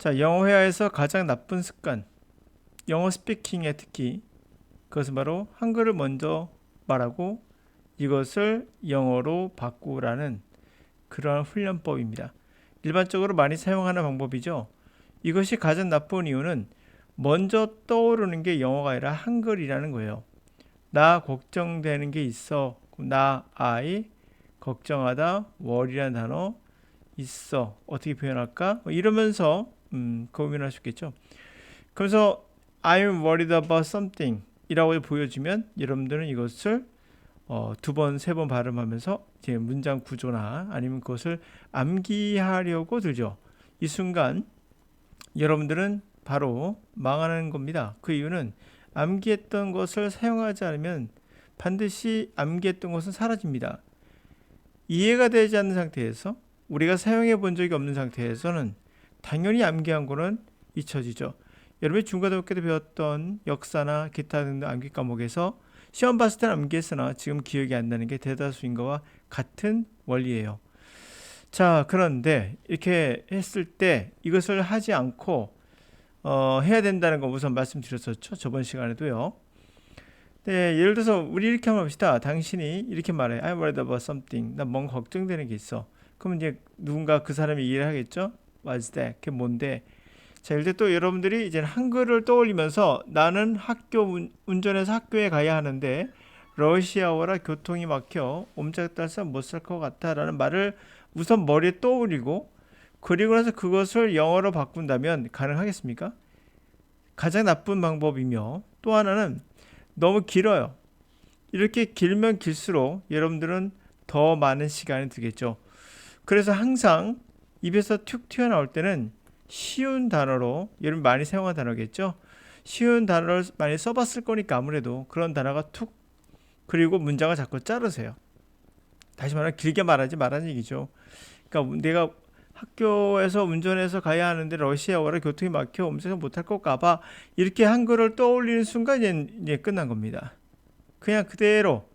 자, 영어 회화에서 가장 나쁜 습관, 영어 스피킹에 특히 그것은 바로 한글을 먼저 말하고 이것을 영어로 바꾸라는 그러한 훈련법입니다. 일반적으로 많이 사용하는 방법이죠. 이것이 가장 나쁜 이유는 먼저 떠오르는 게 영어가 아니라 한글이라는 거예요. 나 걱정되는 게 있어. 나 I 걱정하다 worry라는 단어 있어. 어떻게 표현할까? 이러면서 고민할 수 있겠죠. 그래서 I'm worried about something 이라고 보여주면 여러분들은 이것을 두 번, 세 번 발음하면서 이제 문장 구조나 아니면 그것을 암기하려고 들죠. 이 순간 여러분들은 바로 망하는 겁니다. 그 이유는 암기했던 것을 사용하지 않으면 반드시 암기했던 것은 사라집니다. 이해가 되지 않는 상태에서 우리가 사용해 본 적이 없는 상태에서는 당연히 암기한 거는 잊혀지죠. 여러분이 중고등학교 때 배웠던 역사나 기타 등등 암기 과목에서 시험 봤을 때는 암기했으나 지금 기억이 안 나는 게 대다수인 거와 같은 원리예요. 자, 그런데 이렇게 했을 때 이것을 하지 않고 해야 된다는 거 우선 말씀드렸었죠. 저번 시간에도요. 네, 예를 들어서 우리 이렇게 한번 봅시다. 당신이 이렇게 말해. I'm worried about something. 나 뭔가 걱정되는 게 있어. 그럼 이제 누군가 그 사람이 이해를 하겠죠? What's that? 그게 뭔데? 자, 이럴 때 또 여러분들이 이제 한글을 떠올리면서 나는 운전해서 학교에 가야 하는데 러시아어라 교통이 막혀 옴짝달싹 못 살 것 같아 라는 말을 우선 머리에 떠올리고 그리고 나서 그것을 영어로 바꾼다면 가능하겠습니까? 가장 나쁜 방법이며 또 하나는 너무 길어요. 이렇게 길면 길수록 여러분들은 더 많은 시간이 들겠죠. 그래서 항상 입에서 툭 튀어나올 때는 쉬운 단어로 여러분 많이 사용한 단어겠죠. 쉬운 단어를 많이 써봤을 거니까 아무래도 그런 단어가 툭 그리고 문장을 자꾸 자르세요. 다시 말하면 길게 말하지 말라는 얘기죠. 그러니까 내가 학교에서 운전해서 가야 하는데 러시아어라 교통이 막혀 음색을 못할 것까봐 이렇게 한글을 떠올리는 순간 이제 끝난 겁니다. 그냥 그대로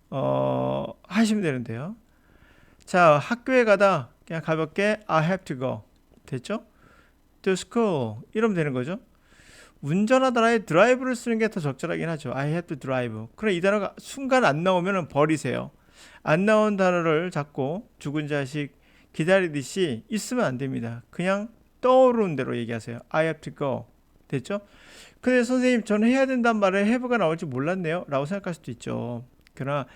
하시면 되는데요. 자, 학교에 가다 그냥 가볍게 I have to go 됐죠? To school 이러면 되는 거죠. 운전하다라의 드라이브를 쓰는 게 더 적절하긴 하죠. I have to drive. 그럼 이 단어가 순간 안 나오면 버리세요. 안 나온 단어를 잡고 죽은 자식 기다리듯이 있으면 안 됩니다. 그냥 떠오르는 대로 얘기하세요. I have to go. 됐죠? 근데 선생님 저는 해야 된단 말에 have가 나올 줄 몰랐네요. 라고 생각할 수도 있죠. 그러나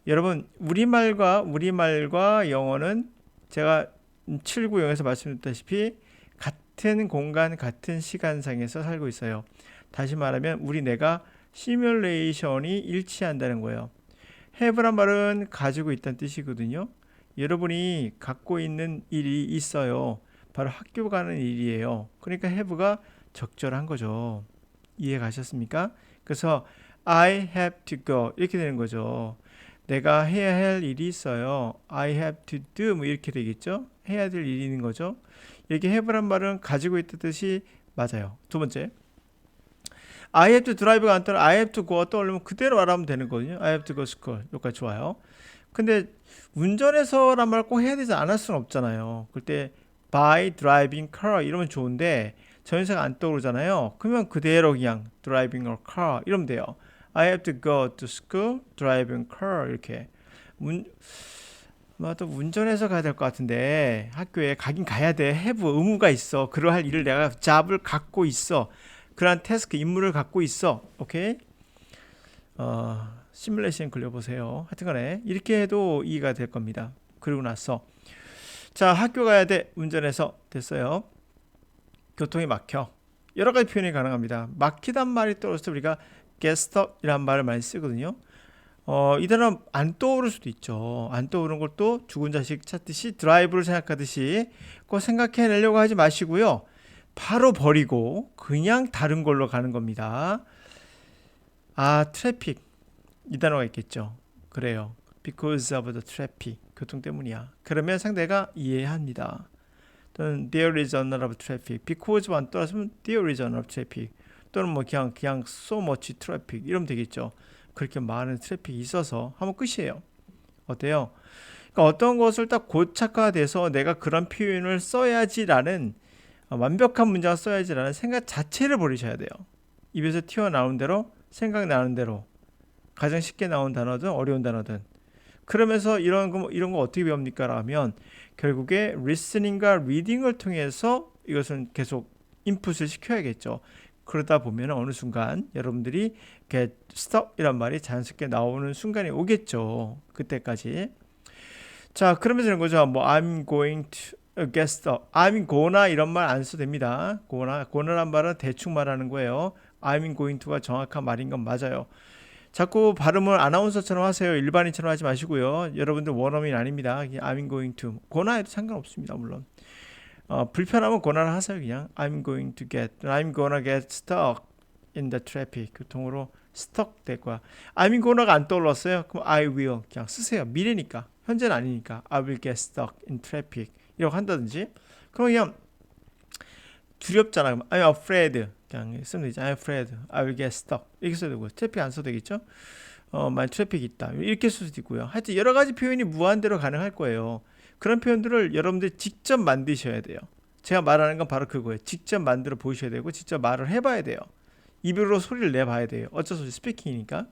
여러분 우리말과 영어는 제가 790에서 말씀드렸다시피 같은 공간 같은 시간상에서 살고 있어요. 다시 말하면 우리 뇌가 시뮬레이션이 일치한다는 거예요. have란 말은 가지고 있다는 뜻이거든요. 여러분이 갖고 있는 일이 있어요. 바로 학교 가는 일이에요. 그러니까 have가 적절한 거죠. 이해 가셨습니까? 그래서 I have to go 이렇게 되는 거죠. 내가 해야 할 일이 있어요. I have to do 뭐 이렇게 되겠죠. 해야 될 일이 있는 거죠. 이렇게 have란 말은 가지고 있다는 뜻이 맞아요. 두 번째 I have to drive가 안 떠나 I have to go 떠올리면 그대로 말하면 되는 거거든요. I have to go school 여기까지 좋아요. 근데 운전해서란 말 꼭 해야 되지 않을 수는 없잖아요. 그때 by driving car 이러면 좋은데 전치사가 안 떠오르잖아요. 그러면 그대로 그냥 driving a car 이러면 돼요. I have to go to school driving car 이렇게 또 운전해서 가야 될 것 같은데 학교에 가긴 가야 돼. have 의무가 있어. 그러할 일을 내가 잡을 갖고 있어. 그러한 태스크 임무를 갖고 있어. 오케이? 시뮬레이션 걸려보세요. 하여튼간에 이렇게 해도 이해가 될 겁니다. 그리고 나서 자 학교 가야 돼. 운전해서 됐어요. 교통이 막혀. 여러 가지 표현이 가능합니다. 막히단 말이 떠올랐을 때 우리가 get stuck 이란 말을 많이 쓰거든요. 이 단어 안 떠오를 수도 있죠. 안 떠오르는 걸 또 죽은 자식 찾듯이 드라이브를 생각하듯이 꼭 생각해내려고 하지 마시고요. 바로 버리고 그냥 다른 걸로 가는 겁니다. 트래픽 이 단어가 있겠죠. 그래요. Because of the traffic 교통 때문이야. 그러면 상대가 이해합니다. 또는 there is a lot of traffic. Because만 떠났으면 there is a lot of traffic. 또는 뭐 그냥 so much traffic 이러면 되겠죠. 그렇게 많은 트래픽이 있어서 하면 끝이에요. 어때요? 그러니까 어떤 것을 딱 고착화돼서 내가 그런 표현을 써야지라는 완벽한 문장을 써야지라는 생각 자체를 버리셔야 돼요. 입에서 튀어나오는 대로 생각나는 대로 가장 쉽게 나온 단어든 어려운 단어든 그러면서 이런 거 어떻게 배웁니까? 라면 결국에 리스닝과 리딩을 통해서 이것은 계속 인풋을 시켜야겠죠. 그러다 보면 어느 순간 여러분들이 get stuck 이란 말이 자연스럽게 나오는 순간이 오겠죠. 그때까지. 자, 그러면서 이런 거죠. 뭐 I'm going to get stuck. I'm gonna 이런 말 안 써도 됩니다. gona란 말은 대충 말하는 거예요. I'm going to가 정확한 말인 건 맞아요. 자꾸 발음을 아나운서처럼 하세요. 일반인처럼 하지 마시고요. 여러분들 원어민 아닙니다. I'm going to. gonna 해도 상관없습니다. 물론. 불편하면 gona를 하세요. 그냥 I'm gonna get stuck in the traffic. 교통으로 stuck 될 거야. I'm gonna가 안 떠올랐어요. 그럼 I will 그냥 쓰세요. 미래니까. 현재는 아니니까. I will get stuck in traffic. 이렇게 한다든지. 그럼 그냥 두렵잖아. 그럼 I'm afraid. 그냥 쓰면 되죠. I'm afraid. I will get stuck. 이렇게 써야 되고요. 트래픽 안 써도 되겠죠? 만약 트래픽이 있다. 이렇게 쓸 수도 있고요. 하여튼 여러 가지 표현이 무한대로 가능할 거예요. 그런 표현들을 여러분들이 직접 만드셔야 돼요. 제가 말하는 건 바로 그거예요. 직접 만들어 보셔야 되고 직접 말을 해봐야 돼요. 입으로 소리를 내봐야 돼요. 어쩔 수 없이 스피킹이니까.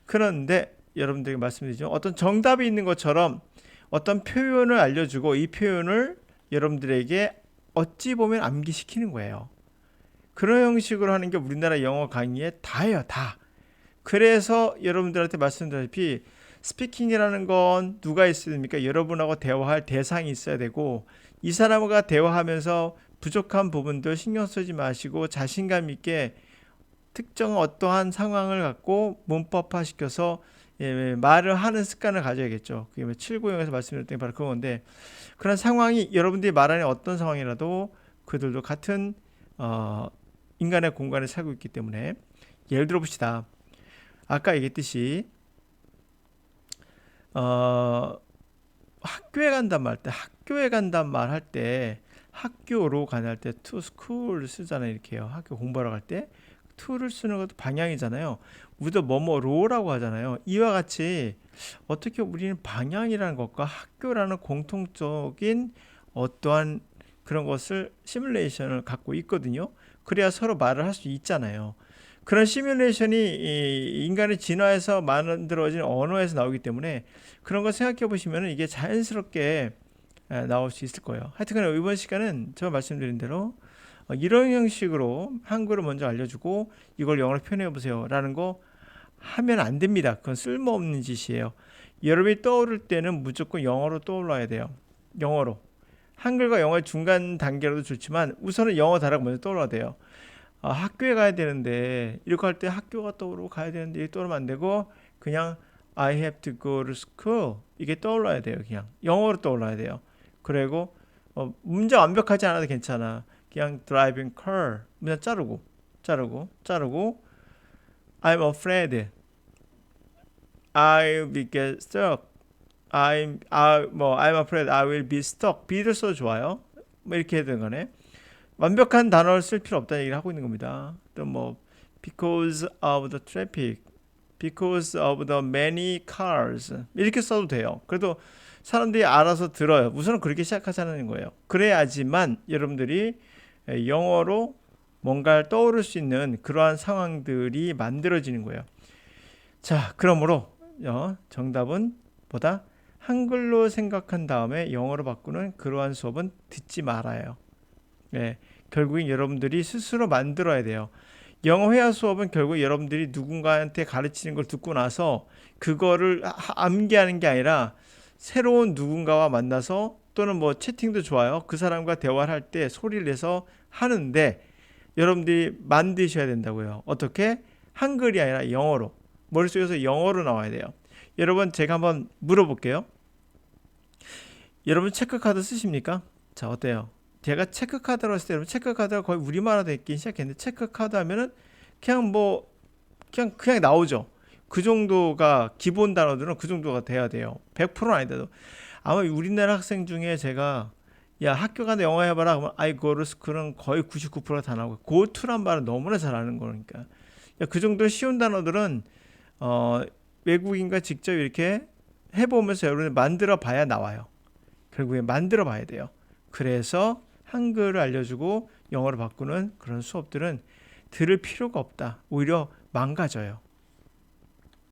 그런데 여러분들에게 말씀드리죠. 어떤 정답이 있는 것처럼 어떤 표현을 알려주고 이 표현을 여러분들에게 어찌 보면 암기시키는 거예요. 그런 형식으로 하는 게 우리나라 영어 강의에 다예요. 다. 그래서 여러분들한테 말씀드렸다시피 스피킹이라는 건 누가 있어야 됩니까? 여러분하고 대화할 대상이 있어야 되고 이 사람과 대화하면서 부족한 부분들 신경 쓰지 마시고 자신감 있게 특정 어떠한 상황을 갖고 문법화시켜서 말을 하는 습관을 가져야겠죠. 그게 790에서 말씀드렸던 게 바로 그건데 그런 상황이 여러분들이 말하는 어떤 상황이라도 그들도 같은 인간의 공간에 살고 있기 때문에 예를 들어 봅시다. 아까 얘기했듯이 학교에 간단 말 할 때 학교로 가는 할 때 to school 쓰잖아요. 이렇게요. 학교 공부하러 갈 때 to를 쓰는 것도 방향이잖아요. 우리도 뭐뭐로라고 하잖아요. 이와 같이 어떻게 우리는 방향이라는 것과 학교라는 공통적인 어떠한 그런 것을 시뮬레이션을 갖고 있거든요. 그래야 서로 말을 할 수 있잖아요. 그런 시뮬레이션이 이 인간의 진화에서 만들어진 언어에서 나오기 때문에 그런 거 생각해 보시면 이게 자연스럽게 나올 수 있을 거예요. 하여튼 이번 시간은 제가 말씀드린 대로 이런 형식으로 한글을 먼저 알려주고 이걸 영어로 표현해 보세요 라는 거 하면 안 됩니다. 그건 쓸모없는 짓이에요. 여러분이 떠오를 때는 무조건 영어로 떠올라야 돼요. 영어로. 한글과 영어의 중간 단계로도 좋지만 우선은 영어 단어가 먼저 떠올라야 돼요. 학교에 가야 되는데 이렇게 할 때 학교가 떠오르고 가야 되는데 이렇게 떠오르면 안 되고 그냥 I have to go to school 이게 떠올라야 돼요. 그냥 영어로 떠올라야 돼요. 그리고 문장 완벽하지 않아도 괜찮아. 그냥 driving car 문장 자르고 I'm afraid I will get stuck I'm afraid I will be stuck be를 써도 좋아요. 뭐 이렇게 해야 되는 거네. 완벽한 단어를 쓸 필요 없다는 얘기를 하고 있는 겁니다. 또 뭐 because of the traffic, because of the many cars 이렇게 써도 돼요. 그래도 사람들이 알아서 들어요. 우선은 그렇게 시작하자는 거예요. 그래야지만 여러분들이 영어로 뭔가를 떠오를 수 있는 그러한 상황들이 만들어지는 거예요. 자, 그러므로 정답은 보다 한글로 생각한 다음에 영어로 바꾸는 그러한 수업은 듣지 말아요. 네, 결국엔 여러분들이 스스로 만들어야 돼요. 영어 회화 수업은 결국 여러분들이 누군가한테 가르치는 걸 듣고 나서 그거를 암기하는 게 아니라 새로운 누군가와 만나서 또는 뭐 채팅도 좋아요. 그 사람과 대화를 할 때 소리를 내서 하는데 여러분들이 만드셔야 된다고요. 어떻게? 한글이 아니라 영어로. 머릿속에서 영어로 나와야 돼요. 여러분 제가 한번 물어볼게요. 여러분 체크카드 쓰십니까? 자, 어때요? 제가 체크카드로 했을 때 여러분 체크카드가 거의 우리말화 됐기 시작했는데 체크카드 하면은 그냥 그냥 나오죠. 그 정도가 기본 단어들은 그 정도가 돼야 돼요. 100%는 아니더라도 아마 우리나라 학생 중에 제가 야 학교 가서 영어 해봐라 그러면 I go to school은 거의 99%가 다 나오고 go to란 말은 너무나 잘 아는 거니까 그 정도 쉬운 단어들은 외국인과 직접 이렇게 해보면서 여러분이 만들어 봐야 나와요. 결국에 만들어 봐야 돼요. 그래서 한글을 알려주고 영어로 바꾸는 그런 수업들은 들을 필요가 없다. 오히려 망가져요.